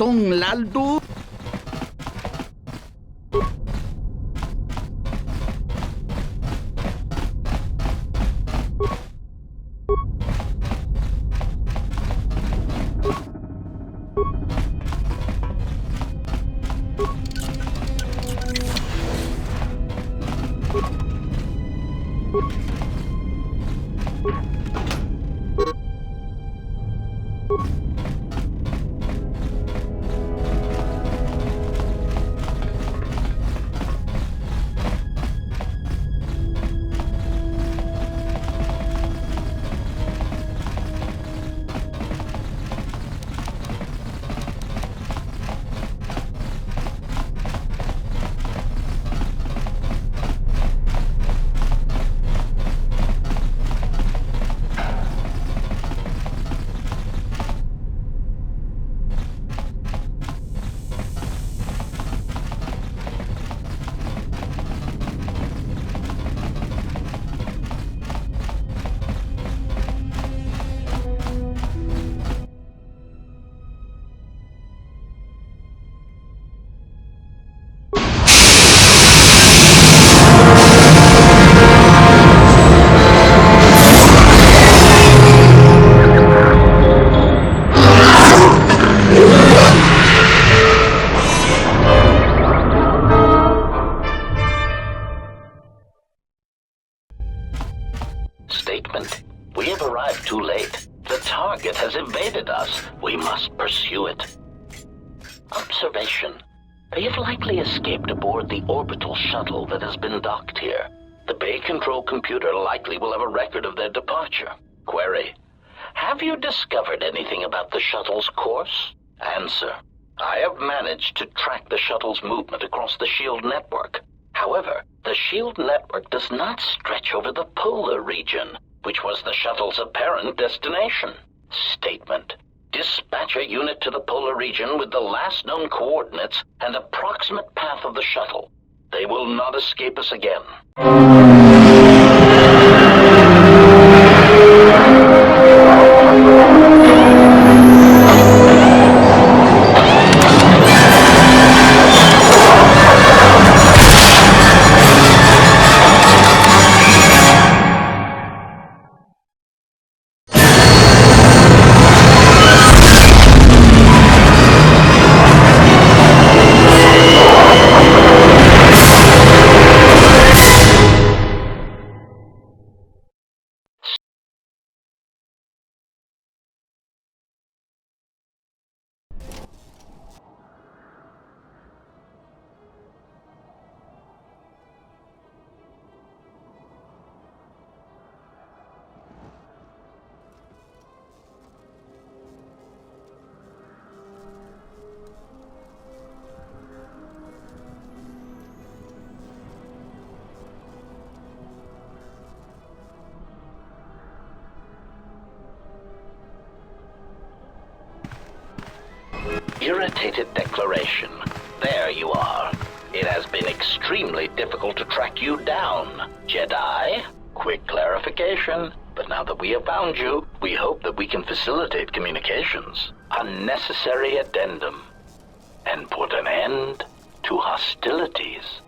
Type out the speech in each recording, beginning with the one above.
tong laldo. Statement. We have arrived too late. The target has evaded us. We must pursue it. Observation. They have likely escaped aboard the orbital shuttle that has been docked here. The bay control computer likely will have a record of their departure. Query. Have you discovered anything about the shuttle's course? Answer. I have managed to track the shuttle's movement across the SHIELD network. However, the SHIELD network does not stretch over the polar region, which was the shuttle's apparent destination. Statement. Dispatch a unit to the polar region with the last known coordinates and approximate path of the shuttle. They will not escape us again. Irritated declaration. There you are. It has been extremely difficult to track you down, Jedi. Quick clarification. But now that we have found you, we hope that we can facilitate communications. Unnecessary addendum. And put an end to hostilities.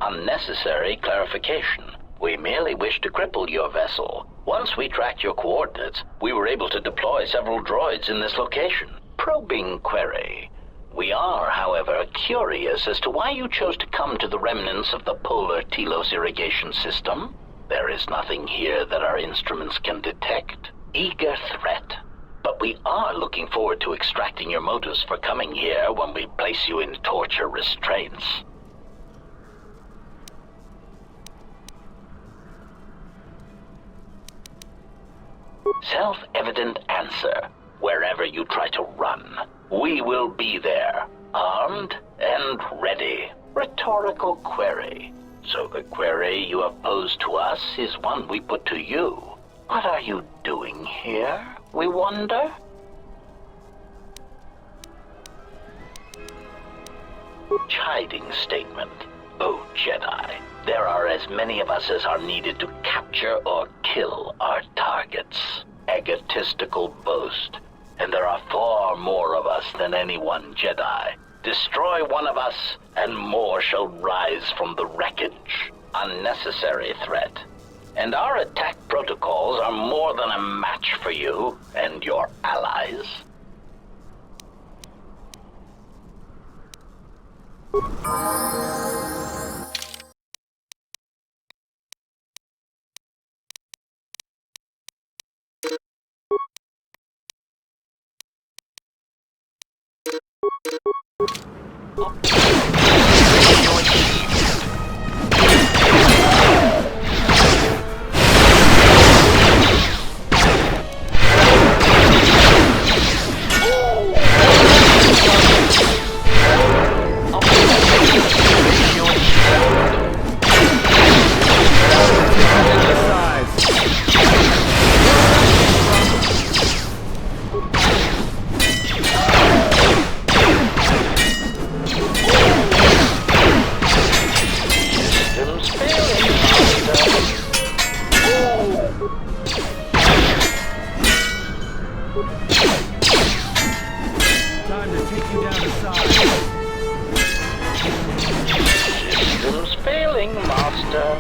Unnecessary clarification. We merely wish to cripple your vessel. Once we tracked your coordinates, we were able to deploy several droids in this location. Probing query. We are, however, curious as to why you chose to come to the remnants of the polar Telos irrigation system. There is nothing here that our instruments can detect. Eager threat. But we are looking forward to extracting your motives for coming here when we place you in torture restraints. Self-evident answer. Wherever you try to run, we will be there, armed and ready. Rhetorical query. So the query you have posed to us is one we put to you. What are you doing here, we wonder? Chiding statement. Oh, Jedi, there are as many of us as are needed to capture or kill our targets. Egotistical boast. and there are far more of us than any one Jedi. Destroy one of us, and more shall rise from the wreckage. Unnecessary threat. And our attack protocols are more than a match for you and your allies. Systems failing, Master.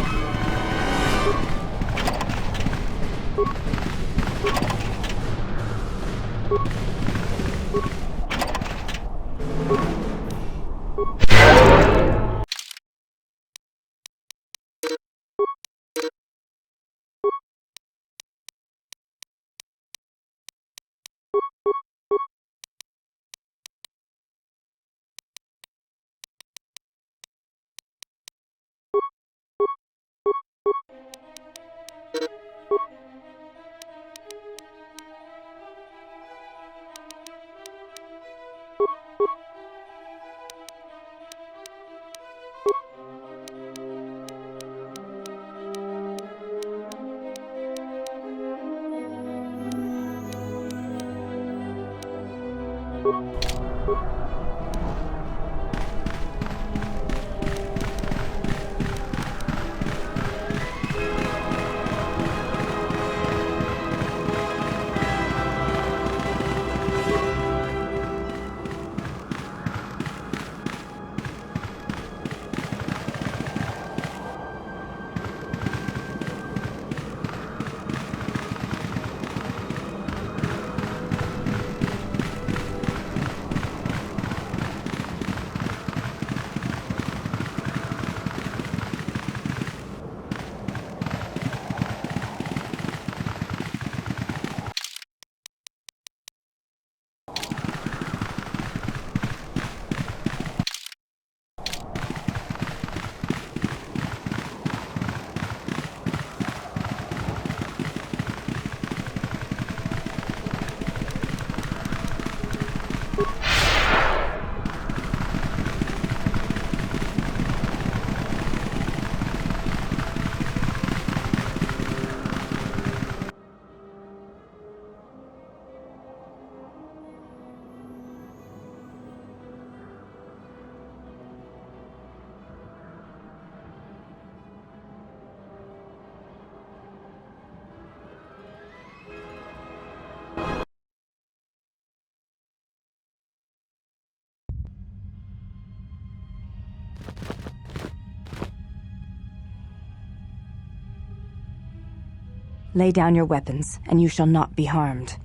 Lay down your weapons, and you shall not be harmed.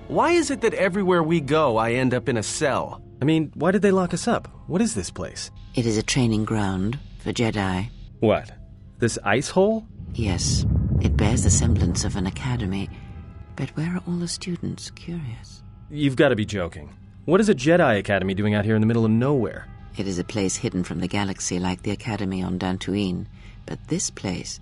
Why is it that everywhere we go, I end up in a cell? I mean, why did they lock us up? What is this place? It is a training ground for Jedi. What? This ice hole? Yes, it bears the semblance of an academy. But where are all the students? Curious. You've got to be joking. What is a Jedi Academy doing out here in the middle of nowhere? It is a place hidden from the galaxy like the Academy on Dantooine. But this place...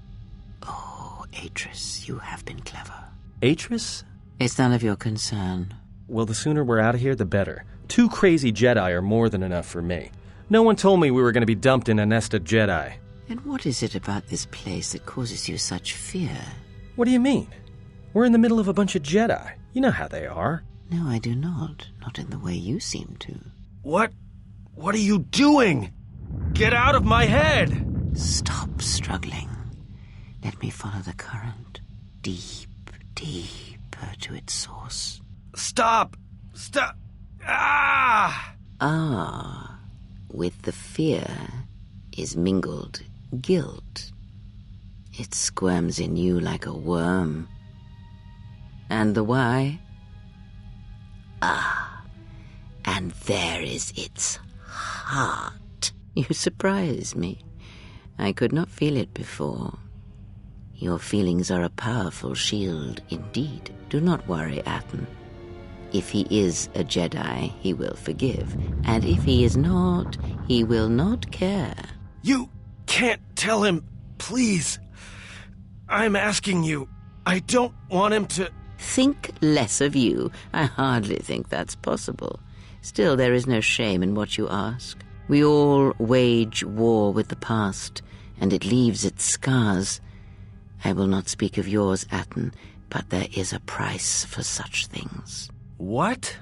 Oh, Atris, you have been clever. Atris? It's none of your concern. Well, the sooner we're out of here, the better. 2 crazy Jedi are more than enough for me. No one told me we were going to be dumped in a nest of Jedi. And what is it about this place that causes you such fear? What do you mean? We're in the middle of a bunch of Jedi. You know how they are. No, I do not. Not in the way you seem to. What are you doing? Get out of my head! Stop struggling. Let me follow the current. Deep, deeper to its source. Stop! Stop! Ah! Ah, with the fear is mingled guilt. It squirms in you like a worm. And the why? Ah, and there is its heart. You surprise me. I could not feel it before. Your feelings are a powerful shield indeed. Do not worry, Atten. If he is a Jedi, he will forgive. And if he is not, he will not care. You can't tell him, please. I'm asking you. I don't want him to... Think less of you. I hardly think that's possible. Still, there is no shame in what you ask. We all wage war with the past, and it leaves its scars. I will not speak of yours, Atten, but there is a price for such things. What?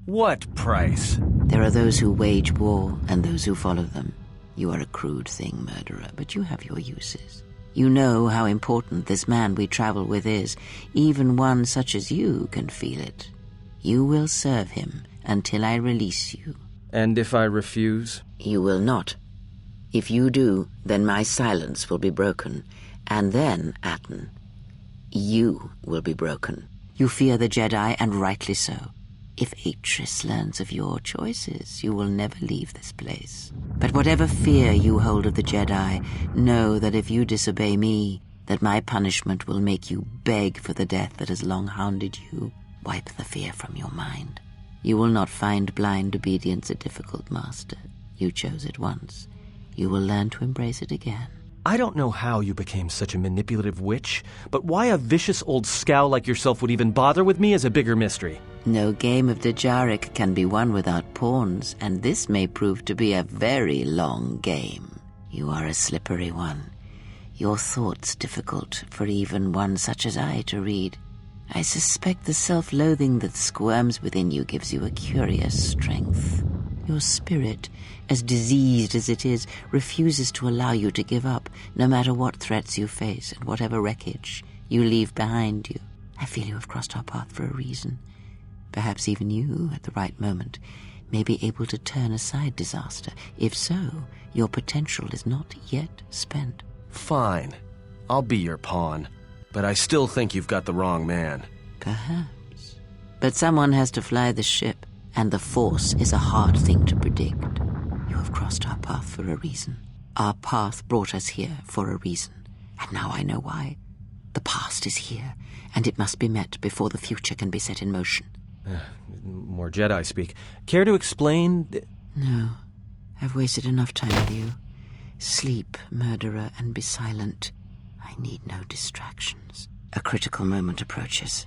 What price? There are those who wage war and those who follow them. You are a crude thing, murderer, but you have your uses. You know how important this man we travel with is. Even one such as you can feel it. You will serve him until I release you. And if I refuse? You will not. If you do, then my silence will be broken. And then, Atten, you will be broken. You fear the Jedi, and rightly so. If Atris learns of your choices, you will never leave this place. But whatever fear you hold of the Jedi, know that if you disobey me, that my punishment will make you beg for the death that has long hounded you. Wipe the fear from your mind. You will not find blind obedience a difficult master. You chose it once. You will learn to embrace it again. I don't know how you became such a manipulative witch, but why a vicious old scowl like yourself would even bother with me is a bigger mystery. No game of Dejaric can be won without pawns, and this may prove to be a very long game. You are a slippery one. Your thoughts difficult for even one such as I to read. I suspect the self-loathing that squirms within you gives you a curious strength. Your spirit, as diseased as it is, refuses to allow you to give up, no matter what threats you face and whatever wreckage you leave behind you. I feel you have crossed our path for a reason. Perhaps even you, at the right moment, may be able to turn aside disaster. If so, your potential is not yet spent. Fine. I'll be your pawn. But I still think you've got the wrong man. Perhaps. But someone has to fly the ship, and the Force is a hard thing to predict. You have crossed our path for a reason. Our path brought us here for a reason. And now I know why. The past is here, and it must be met before the future can be set in motion. More Jedi speak. Care to explain? No. I've wasted enough time with you. Sleep, murderer, and be silent. I need no distractions. A critical moment approaches.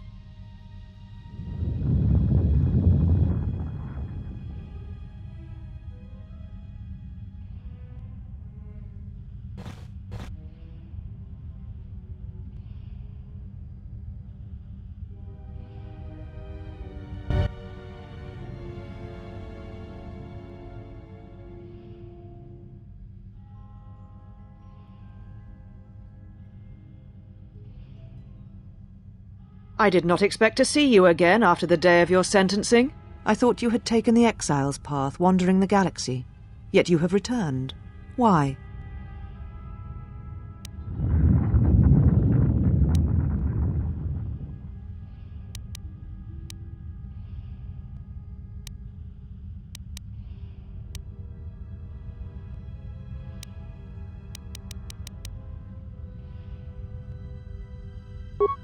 I did not expect to see you again after the day of your sentencing. I thought you had taken the exile's path, wandering the galaxy. Yet you have returned. Why?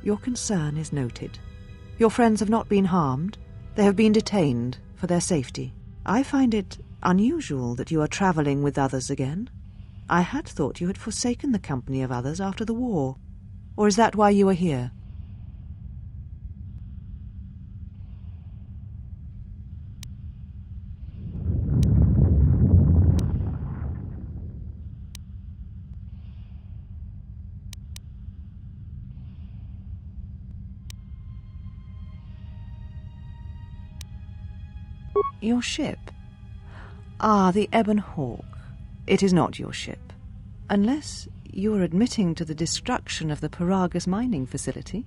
Your concern is noted. Your friends have not been harmed. They have been detained for their safety. I find it unusual that you are travelling with others again. I had thought you had forsaken the company of others after the war. Or is that why you are here? Your ship? Ah, the Ebon Hawk. It is not your ship. Unless you are admitting to the destruction of the Paragus mining facility.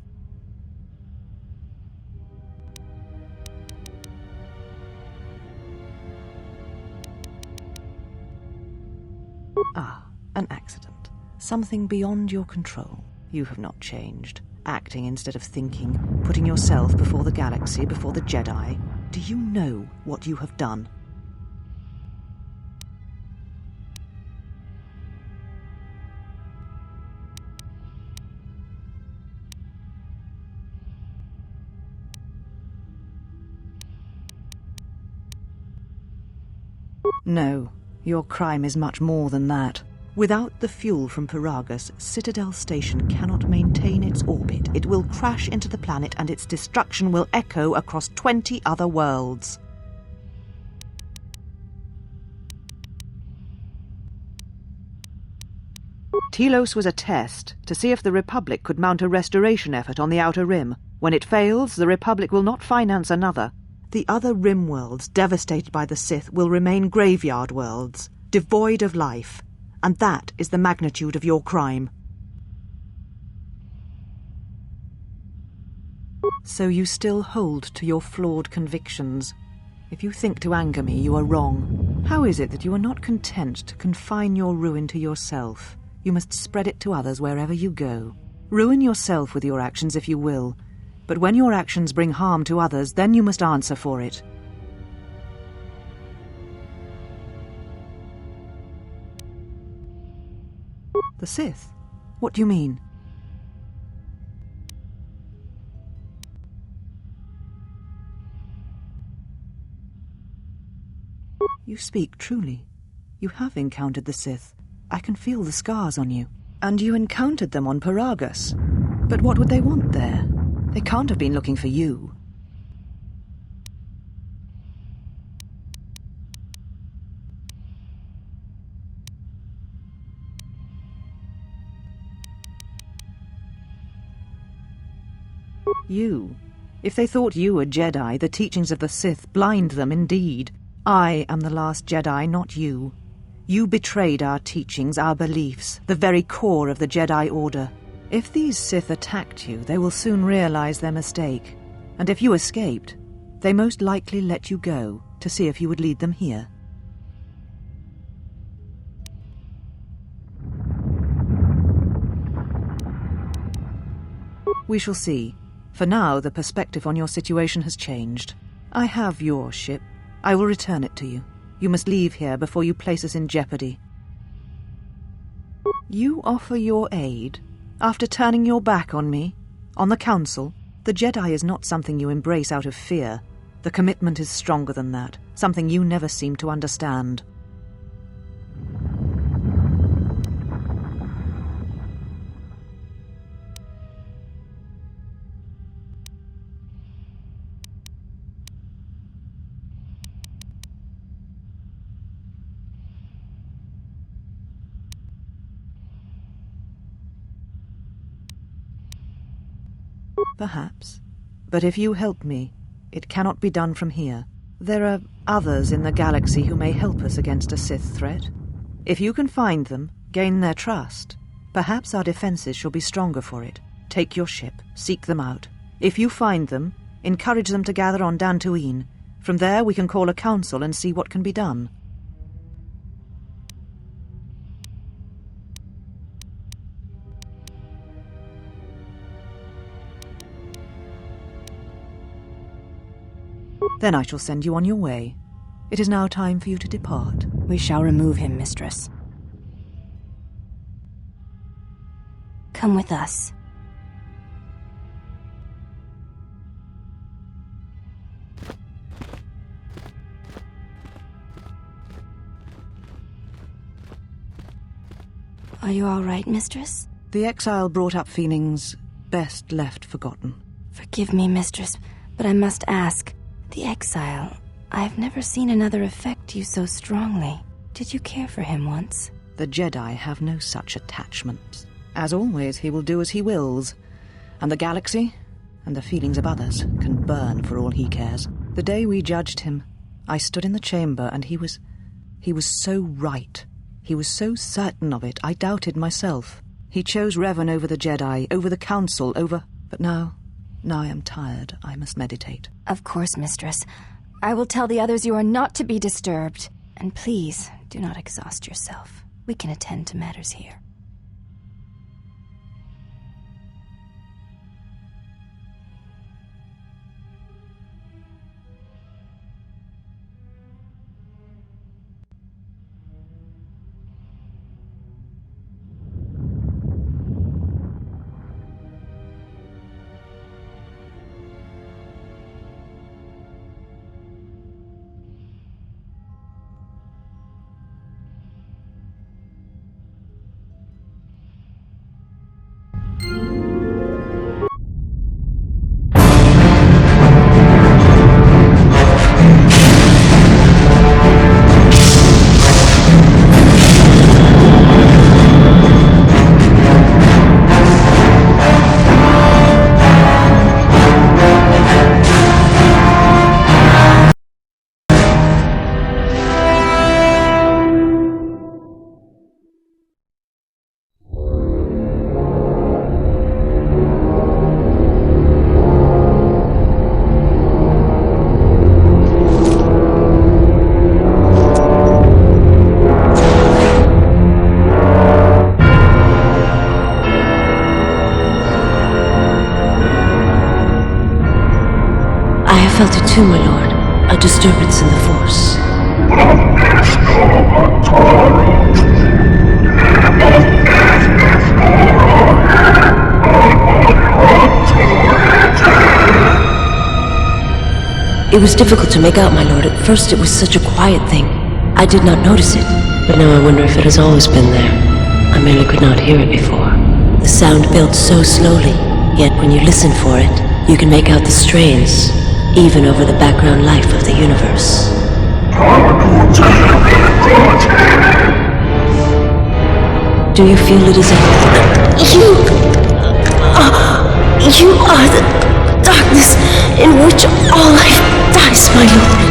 Ah, an accident. Something beyond your control. You have not changed. Acting instead of thinking, putting yourself before the galaxy, before the Jedi. Do you know what you have done? No, your crime is much more than that. Without the fuel from Paragus, Citadel Station cannot maintain its orbit. It will crash into the planet and its destruction will echo across 20 other worlds. Telos was a test to see if the Republic could mount a restoration effort on the Outer Rim. When it fails, the Republic will not finance another. The other Rim worlds devastated by the Sith will remain graveyard worlds, devoid of life. And that is the magnitude of your crime. So you still hold to your flawed convictions. If you think to anger me, you are wrong. How is it that you are not content to confine your ruin to yourself? You must spread it to others wherever you go. Ruin yourself with your actions if you will, but when your actions bring harm to others, then you must answer for it. The Sith? What do you mean? You speak truly. You have encountered the Sith. I can feel the scars on you. And you encountered them on Paragus. But what would they want there? They can't have been looking for you. You. If they thought you a Jedi, the teachings of the Sith blind them indeed. I am the last Jedi, not you. You betrayed our teachings, our beliefs, the very core of the Jedi Order. If these Sith attacked you, they will soon realize their mistake. And if you escaped, they most likely let you go to see if you would lead them here. We shall see. For now, the perspective on your situation has changed. I have your ship. I will return it to you. You must leave here before you place us in jeopardy. You offer your aid after turning your back on me, on the Council. The Jedi is not something you embrace out of fear. The commitment is stronger than that, something you never seem to understand. Perhaps. But if you help me, it cannot be done from here. There are others in the galaxy who may help us against a Sith threat. If you can find them, gain their trust, perhaps our defenses shall be stronger for it. Take your ship, seek them out. If you find them, encourage them to gather on Dantooine. From there we can call a council and see what can be done. Then I shall send you on your way. It is now time for you to depart. We shall remove him, mistress. Come with us. Are you all right, mistress? The exile brought up feelings best left forgotten. Forgive me, mistress, but I must ask. The exile. I've never seen another affect you so strongly. Did you care for him once? The Jedi have no such attachments. As always, he will do as he wills. And the galaxy, and the feelings of others, can burn for all he cares. The day we judged him, I stood in the chamber and he was so right. He was so certain of it, I doubted myself. He chose Revan over the Jedi, over the Council, But now I am tired. I must meditate. Of course, Mistress. I will tell the others you are not to be disturbed. And please, do not exhaust yourself. We can attend to matters here. I felt it too, my lord. A disturbance in the Force. It was difficult to make out, my lord. At first it was such a quiet thing. I did not notice it, but now I wonder if it has always been there. I merely could not hear it before. The sound built so slowly, yet when you listen for it, you can make out the strains, even over the background life of the universe. Do you feel it is a... You are the darkness in which all life dies, my lord.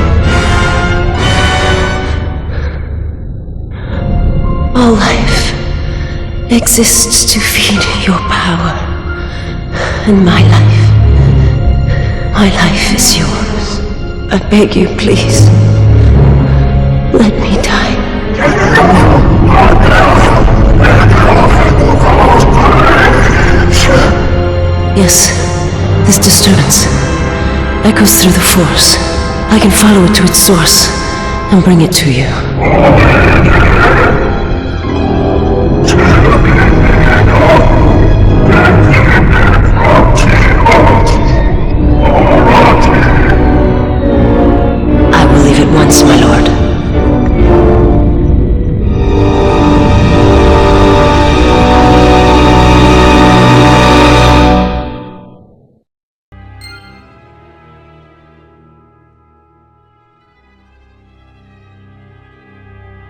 All life exists to feed your power, and my life is yours. I beg you, please, let me die. Yes, this disturbance echoes through the Force. I can follow it to its source and bring it to you.